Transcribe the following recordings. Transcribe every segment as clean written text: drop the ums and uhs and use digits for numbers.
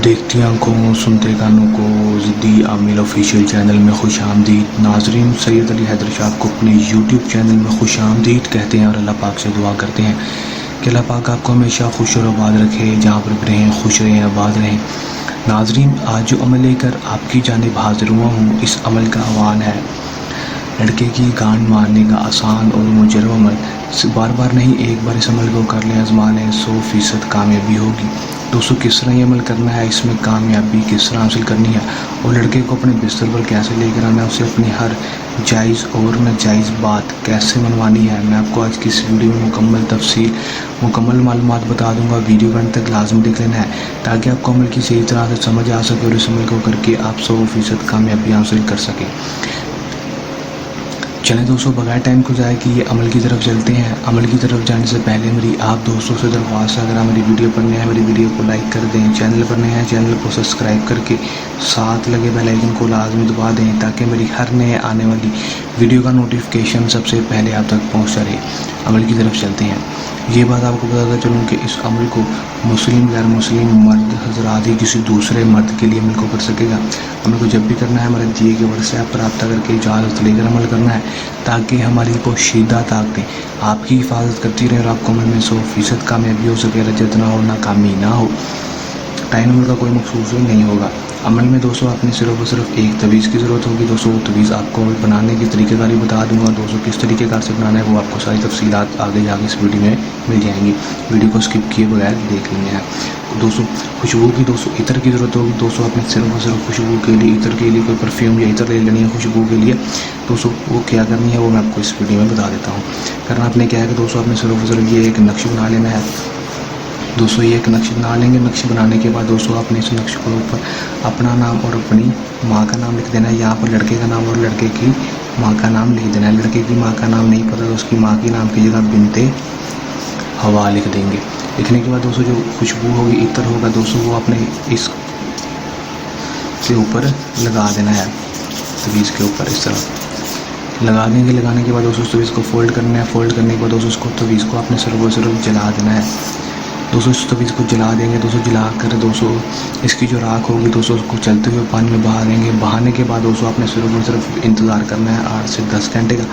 دیکھتی آنکھوں سنتے کانوں کو ضدی عامل آفیشیل چینل میں خوش آمدید ناظرین، سید علی حیدر شاہ کو اپنے یوٹیوب چینل میں خوش آمدید کہتے ہیں اور اللہ پاک سے دعا کرتے ہیں کہ اللہ پاک آپ کو ہمیشہ خوش اور آباد رکھے، جہاں پر بھی رہیں خوش رہیں، آباد رہیں۔ ناظرین، آج جو عمل لے کر آپ کی جانب حاضر ہوا ہوں، اس عمل کا عنوان ہے لڑکے کی گانڈ مارنے کا آسان اور مجرب عمل۔ بار بار نہیں، ایک بار اس عمل کو کر لیں، آزما لیں، 100% کامیابی ہوگی۔ دوستو، کس طرح یہ عمل کرنا ہے، اس میں کامیابی کس طرح حاصل کرنی ہے اور لڑکے کو اپنے بستر پر کیسے لے کر آنا ہے، اسے اپنی ہر جائز اور ناجائز بات کیسے منوانی ہے، میں آپ کو آج کی اس ویڈیو میں مکمل معلومات بتا دوں گا۔ ویڈیو کا انت تک لازم دیکھ لینا ہے تاکہ آپ کو عمل کی صحیح طرح سے سمجھ آ سکے اور اس عمل کو کر کے آپ 100% کامیابی حاصل کر سکیں۔ چلیں دوستوں، بغیر ٹائم کو ضائع کیے عمل کی طرف چلتے ہیں۔ عمل کی طرف جانے سے پہلے میری آپ دوستوں سے درخواست ہے، اگر آپ میری ویڈیو پر نئے ہیں میری ویڈیو کو لائک کر دیں، چینل پر نئے ہیں چینل کو سبسکرائب کر کے ساتھ لگے بیل آئیکن کو لازمی دبا دیں تاکہ میری ہر نئے آنے والی ویڈیو کا نوٹیفیکیشن سب سے پہلے آپ تک پہنچتا رہے۔ عمل کی طرف چلتے ہیں۔ یہ بات آپ کو بتاتا چلوں کہ اس عمل کو مسلم غیر مسلم مرد حضرات ہی کسی دوسرے مرد کے لیے عمل کو کر سکے گا۔ عمل کو جب بھی کرنا ہے ہمارے دیے گئے واٹس ایپ پر رابطہ کر کے اجازت لے کر عمل کرنا ہے تاکہ ہماری پوشیدہ طاقتیں آپ کی حفاظت کرتی رہیں اور آپ کو عمل میں 100% کامیابی ہو سکے، رجت نہ ہو، ناکامی نہ ہو۔ ٹائم عمل کا کوئی مخصوص نہیں ہوگا۔ عمل میں دوستوں آپ نے صرف اور صرف ایک تویز کی ضرورت ہوگی۔ دوستوں وہ تویز آپ کو بنانے کی طریقہ کاری بتا دوں گا۔ دوستوں کس طریقے کار سے بنانا ہے وہ آپ کو ساری تفصیلات آگے جا کے اس ویڈیو میں مل جائیں گی، ویڈیو کو اسکپ کیے بغیر دیکھ لینا ہے۔ دوستوں خوشبو کی عطر کی ضرورت ہوگی۔ دوستوں آپ نے صرف اور صرف خوشبو کے لیے عطر کے لیے کوئی پرفیوم یا عطر لے لینی ہے خوشبو کے لیے۔ دوستوں وہ کیا کرنی ہے وہ میں آپ کو اس ویڈیو میں بتا دیتا ہوں۔ کرنا آپ نے کیا ہے کہ دوستوں آپ نے صرف اور صرف یہ ایک نقش بنا لینا ہے۔ دوستوں یہ ایک نقش بنا لیں گے۔ نقش بنانے کے بعد دوستوں آپ نے اس نقش کے اوپر اپنا نام اور اپنی ماں کا نام لکھ دینا ہے۔ یہاں پر لڑکے کا نام اور لڑکے کی ماں کا نام لکھ دینا ہے۔ لڑکے کی ماں کا نام نہیں پتہ تو اس کی ماں کی نام کی جگہ بنت ہوا لکھ دیں گے۔ لکھنے کے بعد دوستوں جو خوشبو ہوگی، عطر ہوگا، دوستوں وہ اپنے اس کے اوپر لگا دینا ہے، تویز کے اوپر اس طرح لگا دیں گے۔ لگانے کے بعد دوستوں اس تویز کو فولڈ کرنا ہے۔ فولڈ کرنے کے بعد دوستوں اس کو تویز کو آپ نے صرف اور صرف جلا دینا ہے۔ دوستوں اس تویز کو جلا دیں گے۔ دوستوں جلا کر دوستوں اس کی جو راکھ ہوگی دوستوں اس کو چلتے ہوئے پانی میں بہا دیں گے۔ بہانے کے بعد دوستوں آپ نے صرف اور صرف انتظار کرنا ہے 8 سے 10 گھنٹے کا۔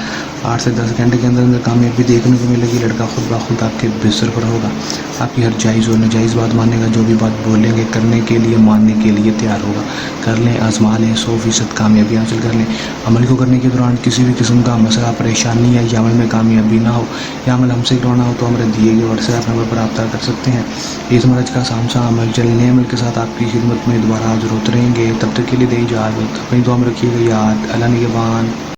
8 سے 10 گھنٹے کے اندر کامیابی دیکھنے کو ملے گی۔ لڑکا خود بخود آپ کے بستر پر ہوگا، آپ کی ہر جائز اور ناجائز بات ماننے گا، جو بھی بات بولیں گے کرنے کے لیے ماننے کے لیے تیار ہوگا۔ کر لیں، آزما لیں، 100% کامیابی حاصل کر لیں۔ عمل کو کرنے کے دوران کسی بھی قسم کا مسئلہ پریشانی ہے یا عمل میں کامیابی نہ ہو یا عمل ہم سے کروانا ہو تو ہمارے دیے گئے واٹس ایپ نمبر پر رابطہ کر سکتے ہیں۔ یہ سمجھ کا سامسا عمل چلنے عمل کے ساتھ آپ کی خدمت میں دوبارہ حاضر ہوتے رہیں گے۔ تب تک کے لیے دے اجازت، اپنی دعا میں رکھیے گا یاد۔ اللہ نگہبان۔